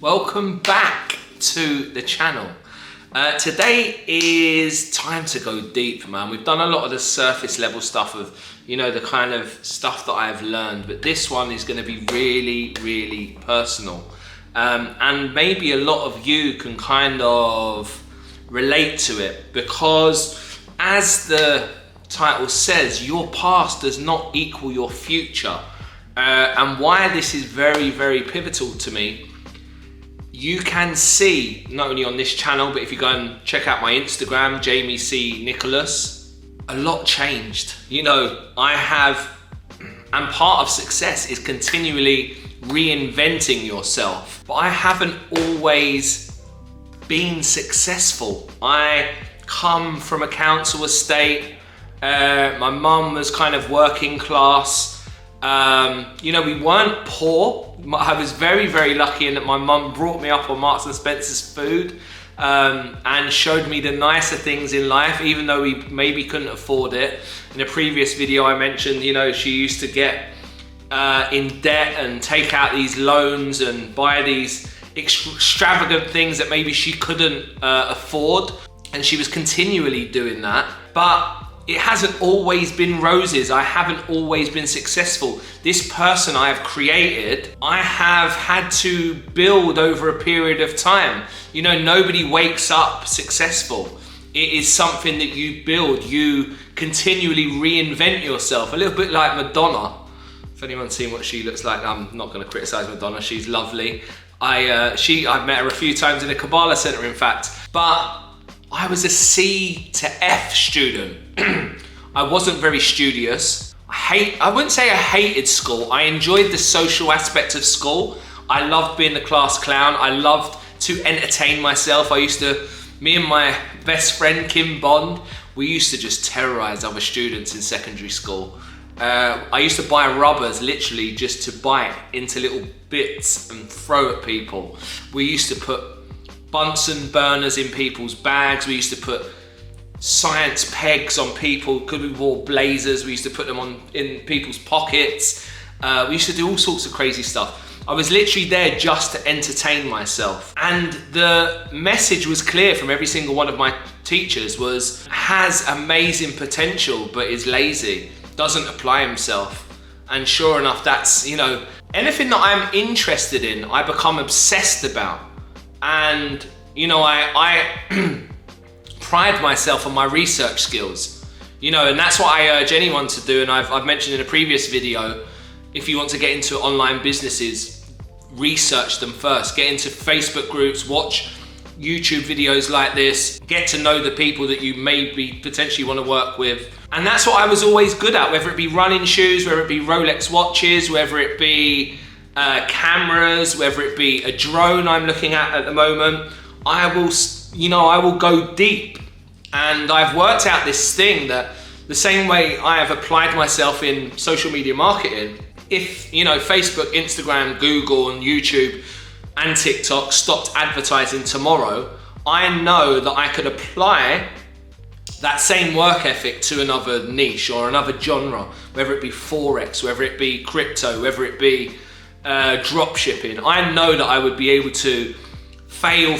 Welcome back to the channel. Today is time to go deep, man. We've done a lot of the surface level stuff of, the kind of stuff that I've learned, but this one is going to be really, really personal. And maybe a lot of you can kind of relate to it because, as the title says, your past does not equal your future. And why this is very, very pivotal to me, you can see not only on this channel, but if you go and check out my Instagram, Jamie C. Nicholas, a lot changed. And part of success is continually reinventing yourself. But I haven't always been successful. I come from a council estate. My mum was kind of working class. We weren't poor. I was very, very lucky in that my mum brought me up on Marks and Spencer's food and showed me the nicer things in life, even though we maybe couldn't afford it. In a previous video I mentioned, she used to get in debt and take out these loans and buy these extravagant things that maybe she couldn't afford. And she was continually doing that. But it hasn't always been roses. I haven't always been successful. This person I have created, I have had to build over a period of time. Nobody wakes up successful. It is something that you build. You continually reinvent yourself. A little bit like Madonna. If anyone's seen what she looks like, I'm not going to criticize Madonna. She's lovely. I've met her a few times in a Kabbalah center, in fact. But I was a C to F student. I wasn't very studious. I wouldn't say I hated school. I enjoyed the social aspect of school. I loved being the class clown. I loved to entertain myself. Me and my best friend, Kim Bond, we used to just terrorize other students in secondary school. I used to buy rubbers literally just to bite into little bits and throw at people. We used to put Bunsen burners in people's bags. We used to put science pegs on people because we wore blazers. We used to put them in people's pockets. We used to do all sorts of crazy stuff. I was literally there just to entertain myself. And the message was clear from every single one of my teachers was, has amazing potential but is lazy, doesn't apply himself. And sure enough, that's, anything that I'm interested in, I become obsessed about. And, I pride myself on my research skills, and that's what I urge anyone to do. And I've mentioned in a previous video, if you want to get into online businesses, research them first. Get into Facebook groups, watch YouTube videos like this, get to know the people that you maybe potentially want to work with. And that's what I was always good at, whether it be running shoes, whether it be Rolex watches, whether it be cameras, whether it be a drone I'm looking at the moment. I will go deep. And I've worked out this thing that the same way I have applied myself in social media marketing, if Facebook, Instagram, Google and YouTube and TikTok stopped advertising tomorrow, I know that I could apply that same work ethic to another niche or another genre, whether it be Forex, whether it be crypto, whether it be drop shipping. I know that I would be able to fail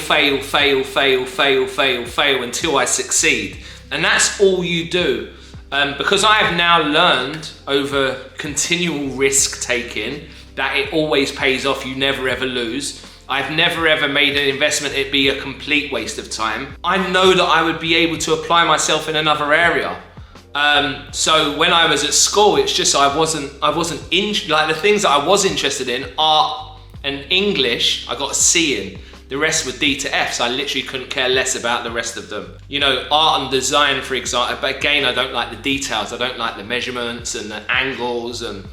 until I succeed. And that's all you do. Because I have now learned over continual risk taking that it always pays off. You never ever lose. I've never ever made an investment it be a complete waste of time. I know that I would be able to apply myself in another area. So when I was at school, it's just I wasn't the things that I was interested in, art and English, I got a C in. The rest were D to F, so I literally couldn't care less about the rest of them. Art and design, for example, but again, I don't like the details. I don't like the measurements and the angles and,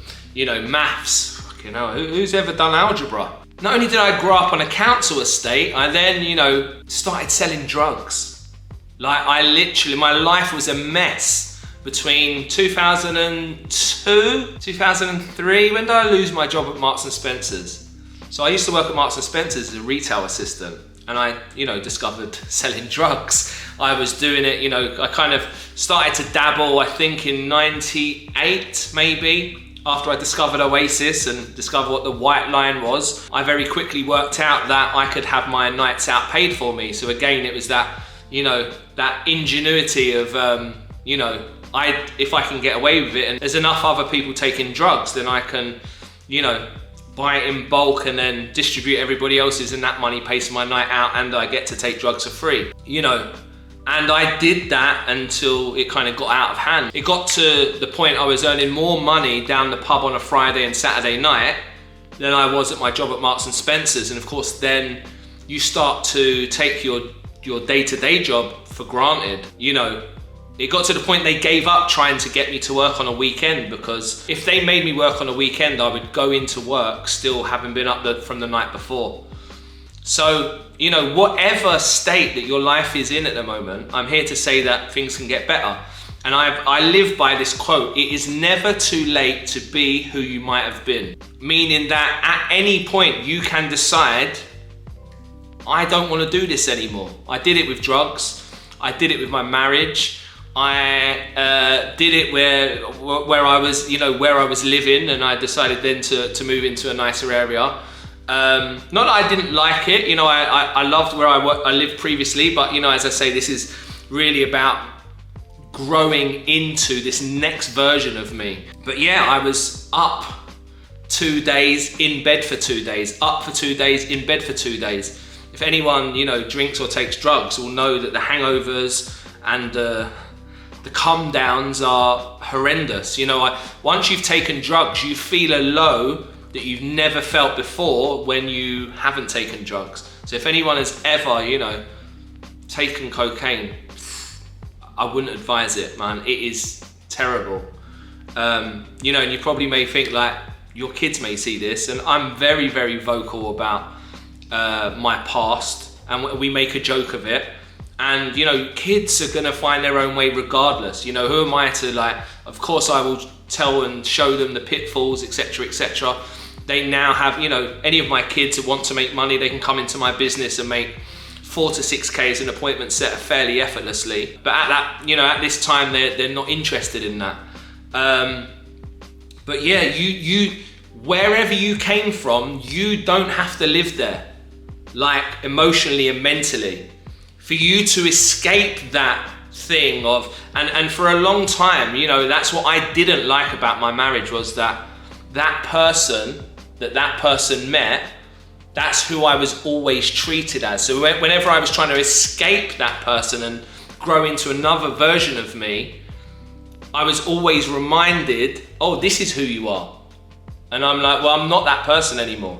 maths. Who's ever done algebra? Not only did I grow up on a council estate, I then, started selling drugs. My life was a mess between 2002, 2003. When did I lose my job at Marks and Spencer's? So I used to work at Marks and Spencer's as a retail assistant, and I, discovered selling drugs. I was doing it, I kind of started to dabble, I think in 98 maybe. after I discovered Oasis and discovered what the white line was, I very quickly worked out that I could have my nights out paid for me. So again, it was that, that ingenuity of, if I can get away with it and there's enough other people taking drugs, then I can, buy it in bulk and then distribute everybody else's, and that money pays for my night out and I get to take drugs for free, And I did that until it kind of got out of hand. It got to the point I was earning more money down the pub on a Friday and Saturday night than I was at my job at Marks and Spencer's. And of course, then you start to take your day-to-day job for granted. It got to the point they gave up trying to get me to work on a weekend, because if they made me work on a weekend, I would go into work still having been up from the night before. So, whatever state that your life is in at the moment, I'm here to say that things can get better. And I live by this quote: it is never too late to be who you might have been. Meaning that at any point you can decide, I don't want to do this anymore. I did it with drugs. I did it with my marriage. I did it where I was, where I was living, and I decided then to move into a nicer area. Not that I didn't like it, I loved where I lived previously, but as I say, this is really about growing into this next version of me. But yeah, I was up 2 days, in bed for 2 days, up for 2 days, in bed for 2 days. If anyone, drinks or takes drugs will know that the hangovers and the come downs are horrendous. Once you've taken drugs, you feel a low that you've never felt before when you haven't taken drugs. So if anyone has ever, taken cocaine, I wouldn't advise it, man. It is terrible. And you probably may think like your kids may see this, and I'm very, very vocal about my past, and we make a joke of it. And kids are gonna find their own way regardless. Who am I to of course I will tell and show them the pitfalls, etc., etc. They now have, any of my kids who want to make money, they can come into my business and make 4 to 6K as an appointment setter fairly effortlessly. But at this time, they're not interested in that. But yeah, you wherever you came from, you don't have to live there, emotionally and mentally. For you to escape that thing and for a long time, that's what I didn't like about my marriage, was that person met, that's who I was always treated as. So whenever I was trying to escape that person and grow into another version of me, I was always reminded, oh, this is who you are. And I'm like, well, I'm not that person anymore.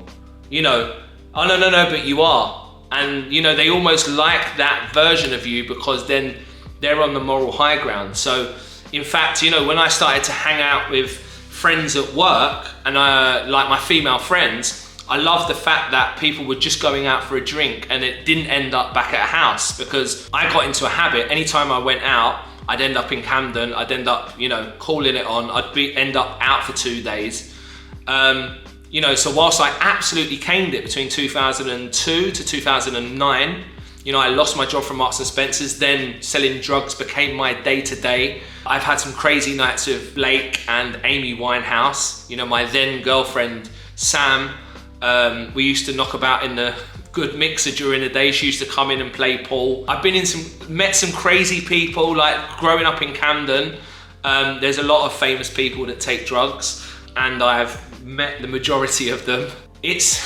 Oh, no, but you are. And they almost like that version of you, because then they're on the moral high ground. So in fact, when I started to hang out with friends at work, and like my female friends, I loved the fact that people were just going out for a drink and it didn't end up back at a house, because I got into a habit. Anytime I went out, I'd end up in Camden, I'd end up, calling it on, end up out for 2 days. So whilst I absolutely caned it between 2002 to 2009, I lost my job from Marks and Spencer's, then selling drugs became my day-to-day. I've had some crazy nights with Blake and Amy Winehouse, my then girlfriend, Sam. We used to knock about in the good mixer during the day. She used to come in and play pool. I've met some crazy people, growing up in Camden. There's a lot of famous people that take drugs, and I've met the majority of them. It's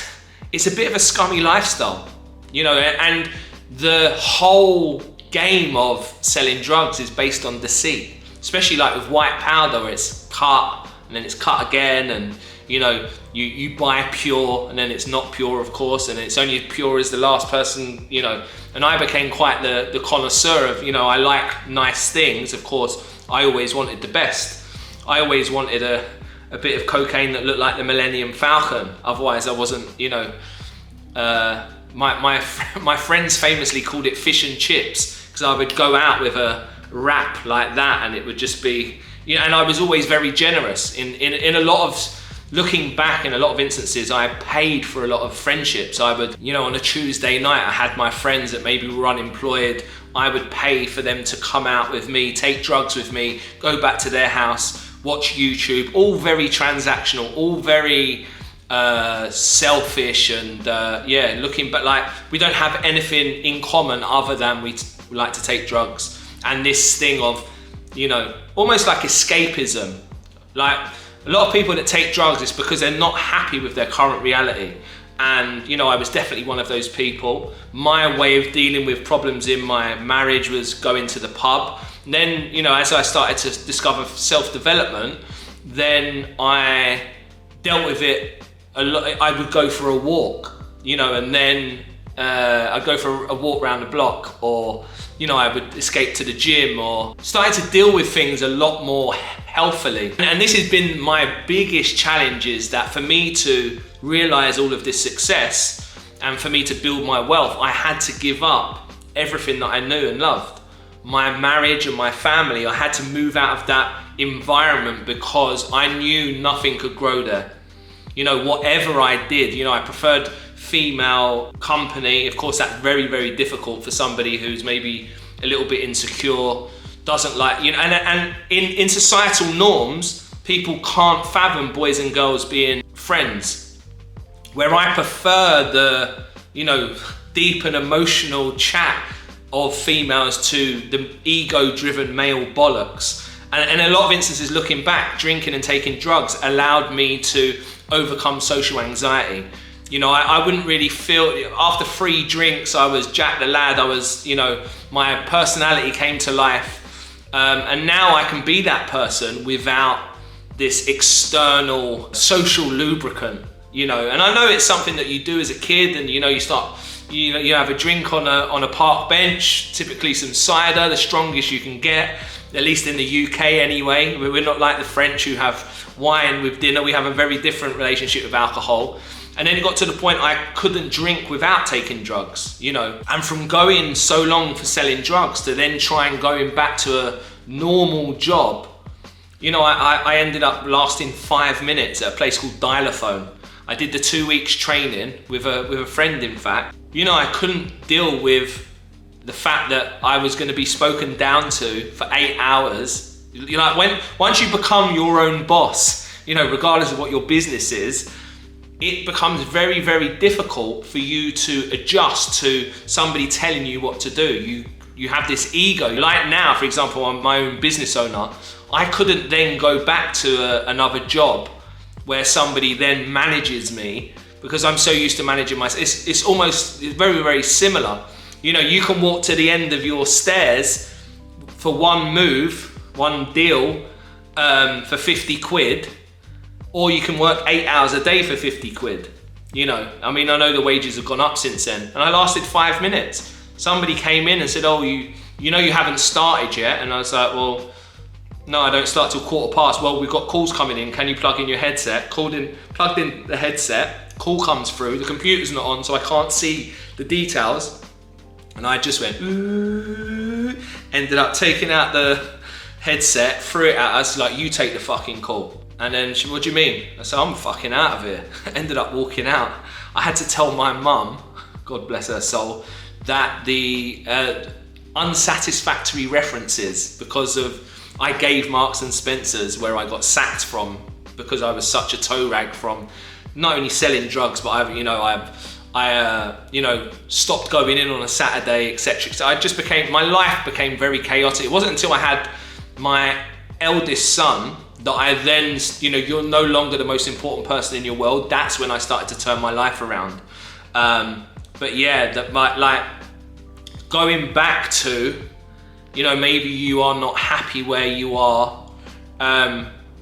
a bit of a scummy lifestyle, and the whole game of selling drugs is based on deceit, especially with white powder, where it's cut and then it's cut again, and you buy pure and then it's not pure, of course, and it's only pure as the last person, and I became quite the connoisseur of, I like nice things, of course. I always wanted the best. I always wanted a bit of cocaine that looked like the Millennium Falcon. Otherwise I wasn't, my friends famously called it fish and chips, because I would go out with a wrap like that, and it would just be, and I was always very generous. In a lot of, looking back, in a lot of instances, I paid for a lot of friendships. I would, on a Tuesday night, I had my friends that maybe were unemployed. I would pay for them to come out with me, take drugs with me, go back to their house. watch YouTube, all very transactional, all very selfish, and looking, but like we don't have anything in common other than we like to take drugs. And this thing of, you know, almost like escapism. Like a lot of people that take drugs is because they're not happy with their current reality. And, you know, I was definitely one of those people. My way of dealing with problems in my marriage was going to the pub. And then, you know, as I started to discover self-development, then I dealt with it a lot. I would go for a walk, you know, and then I'd go for a walk around the block, or, you know, I would escape to the gym, or started to deal with things a lot more healthily. And this has been my biggest challenge, is that for me to realize all of this success and for me to build my wealth, I had to give up everything that I knew and loved. My marriage and my family, I had to move out of that environment because I knew nothing could grow there. You know, whatever I did, you know, I preferred female company. Of course, that's very, very difficult for somebody who's maybe a little bit insecure, doesn't like, you know, and in societal norms, people can't fathom boys and girls being friends. Where I prefer the, you know, deep and emotional chat of females to the ego-driven male bollocks. And in a lot of instances, looking back, drinking and taking drugs allowed me to overcome social anxiety. You know, I wouldn't really feel, after 3 drinks, I was Jack the Lad. I was, you know, my personality came to life. And now I can be that person without this external social lubricant, you know. And I know it's something that you do as a kid, and, you know, you start, you know, you have a drink on a park bench, typically some cider, the strongest you can get, at least in the UK anyway. We're not like the French who have wine with dinner. We have a very different relationship with alcohol. And then it got to the point I couldn't drink without taking drugs, you know. And from going so long for selling drugs to then try and going back to a normal job, you know, I ended up lasting 5 minutes at a place called Dial-A-Phone. I did the 2 weeks training with a friend, in fact. You know, I couldn't deal with the fact that I was going to be spoken down to for 8 hours. You know, once you become your own boss, you know, regardless of what your business is, it becomes very, very difficult for you to adjust to somebody telling you what to do. You have this ego. Like now, for example, I'm my own business owner. I couldn't then go back to another job where somebody then manages me, because I'm so used to managing myself. It's very, very similar. You know, you can walk to the end of your stairs for one move, one deal, for 50 quid, or you can work 8 hours a day for 50 quid. You know, I mean, I know the wages have gone up since then, and I lasted 5 minutes. Somebody came in and said, oh, you know you haven't started yet. And I was like, well, no, I don't start till 1:15. Well, we've got calls coming in. Can you plug in your headset? Plugged in the headset, call comes through, the computer's not on, so I can't see the details. And I just went, ooh, ended up taking out the headset, threw it at us, like, you take the fucking call. And then she, what do you mean? I said, I'm fucking out of here. Ended up walking out. I had to tell my mum, God bless her soul, that the unsatisfactory references, because of, I gave Marks and Spencer's where I got sacked from because I was such a toe rag from not only selling drugs, but I stopped going in on a Saturday, etc. So my life became very chaotic. It wasn't until I had my eldest son that I then, you know, you're no longer the most important person in your world. That's when I started to turn my life around. But yeah, going back to, you know, maybe you are not happy where you are.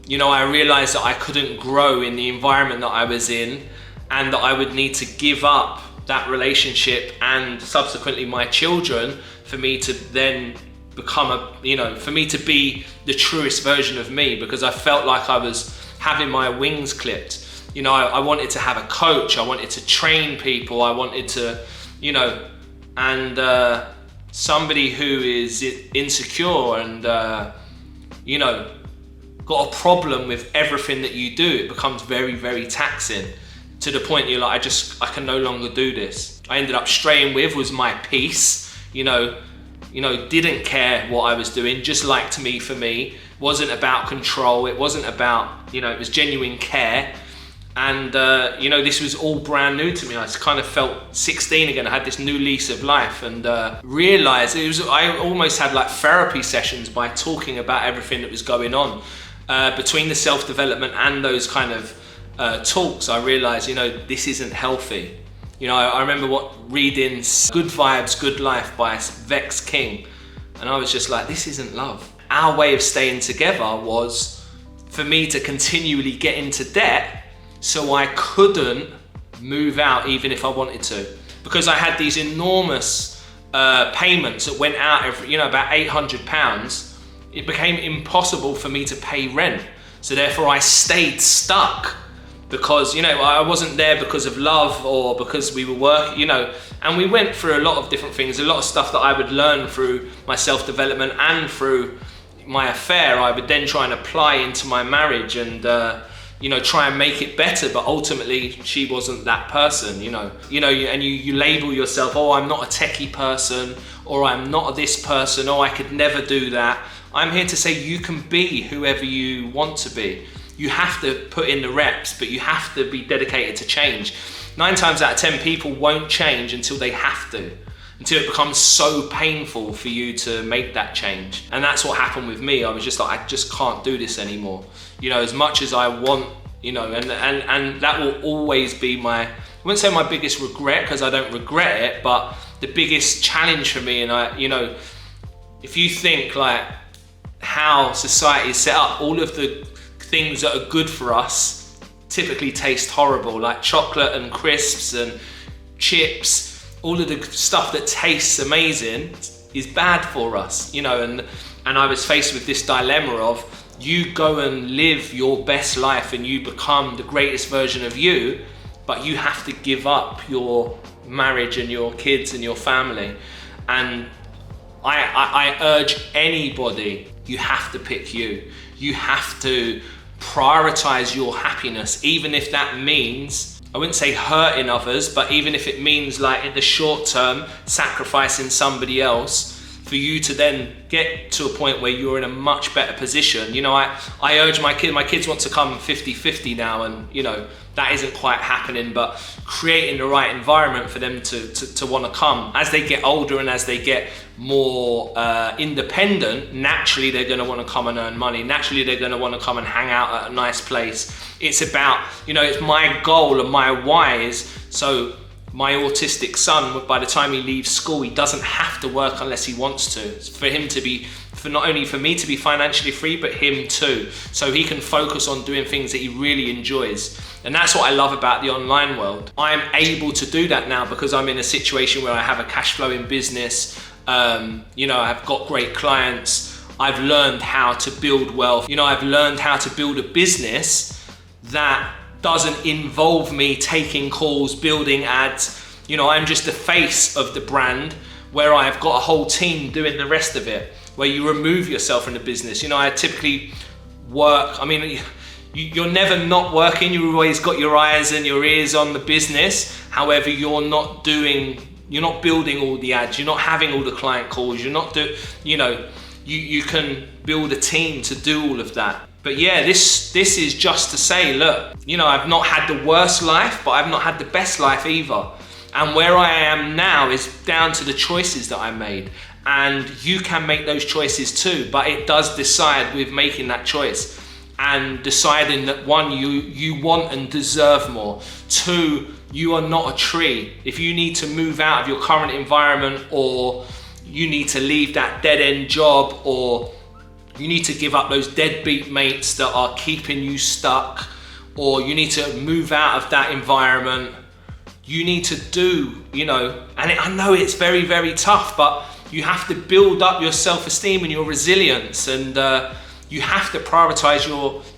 You know, I realized that I couldn't grow in the environment that I was in, and that I would need to give up that relationship and subsequently my children for me to then become for me to be the truest version of me, because I felt like I was having my wings clipped. You know, I wanted to have a coach, I wanted to train people, I wanted to, you know, and somebody who is insecure and, you know, got a problem with everything that you do, it becomes very, very taxing, to the point you're like, I can no longer do this. I ended up straying with was my peace, you know, didn't care what I was doing, just liked me for me, wasn't about control. It wasn't about, it was genuine care. And, this was all brand new to me. I kind of felt 16 again. I had this new lease of life, and realized I almost had like therapy sessions by talking about everything that was going on. Between the self-development and those kind of talks, I realized, this isn't healthy. I remember reading Good Vibes, Good Life by Vex King. And I was just like, this isn't love. Our way of staying together was for me to continually get into debt so I couldn't move out even if I wanted to. Because I had these enormous payments that went out every, about £800, it became impossible for me to pay rent. So therefore I stayed stuck because, I wasn't there because of love or because we were working, and we went through a lot of different things, a lot of stuff that I would learn through my self-development and through my affair. I would then try and apply into my marriage and, try and make it better, but ultimately she wasn't that person, and you label yourself, oh, I'm not a techie person, or I'm not this person, or I could never do that. I'm here to say you can be whoever you want to be. You have to put in the reps, but you have to be dedicated to change. 9 times out of 10 people won't change until they have to, until it becomes so painful for you to make that change. And that's what happened with me. I was just like, I just can't do this anymore. As much as I want, and that will always be I wouldn't say my biggest regret, because I don't regret it, but the biggest challenge for me. And if you think like how society is set up, all of the things that are good for us typically taste horrible, like chocolate and crisps and chips. All of the stuff that tastes amazing is bad for us, and I was faced with this dilemma of, you go and live your best life and you become the greatest version of you, but you have to give up your marriage and your kids and your family. And I urge anybody, you have to pick you. You have to prioritize your happiness, even if that means, I wouldn't say hurting others, but even if it means like in the short term, sacrificing somebody else for you to then get to a point where you're in a much better position. I urge my kids want to come 50-50 now, and that isn't quite happening, but creating the right environment for them to want to come. As they get older and as they get more independent, naturally they're going to want to come and earn money. Naturally they're going to want to come and hang out at a nice place. It's about, it's my goal and my why is, so my autistic son, by the time he leaves school, he doesn't have to work unless he wants to. It's for him to be, for not only for me to be financially free, but him too. So he can focus on doing things that he really enjoys. And that's what I love about the online world. I'm able to do that now because I'm in a situation where I have a cash flowing business. I've got great clients. I've learned how to build wealth. I've learned how to build a business that doesn't involve me taking calls, building ads. I'm just the face of the brand, where I've got a whole team doing the rest of it, where you remove yourself from the business. I typically work, you're never not working, you've always got your eyes and your ears on the business. However, you're not building all the ads, you're not having all the client calls, you can build a team to do all of that. But yeah, this is just to say, look, I've not had the worst life, but I've not had the best life either. And where I am now is down to the choices that I made. And you can make those choices too, but it does decide with making that choice and deciding that 1, you want and deserve more. 2, you are not a tree. If you need to move out of your current environment, or you need to leave that dead-end job, or you need to give up those deadbeat mates that are keeping you stuck, or you need to move out of that environment. You need to do, I know it's very, very tough, but you have to build up your self-esteem and your resilience, and you have to prioritize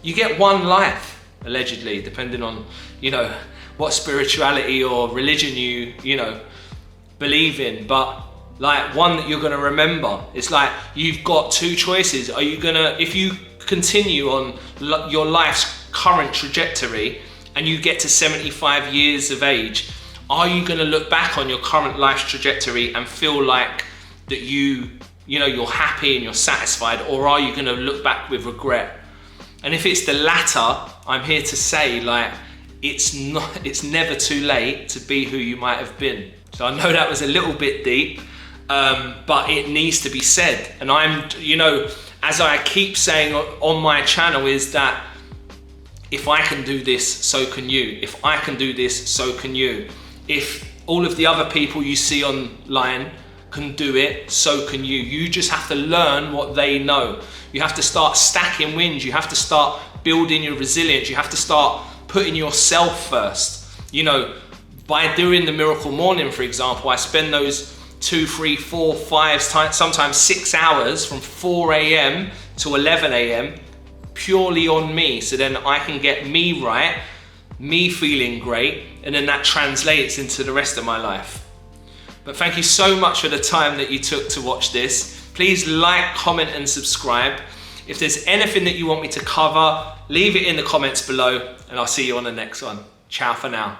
you get one life, allegedly, depending on, what spirituality or religion you believe in, but like one that you're going to remember. It's like you've got 2 choices. Are you gonna, if you continue on your life's current trajectory and you get to 75 years of age, are you going to look back on your current life's trajectory and feel like that you you're happy and you're satisfied, or are you going to look back with regret? And if it's the latter, I'm here to say, like, it's never too late to be who you might have been. So I know that was a little bit deep, but it needs to be said. And as I keep saying on my channel, is that if I can do this, so can you. If I can do this, so can you. If all of the other people you see online can do it, so can you. You just have to learn what they know. You have to start stacking wins. You have to start building your resilience. You have to start putting yourself first. By doing the Miracle Morning, for example, I spend those 2, 3, 4, 5, sometimes 6 hours from 4 a.m. to 11 a.m. purely on me. So then I can get me right, me feeling great, and then that translates into the rest of my life. But thank you so much for the time that you took to watch this. Please like, comment, and subscribe. If there's anything that you want me to cover, leave it in the comments below, and I'll see you on the next one. Ciao for now.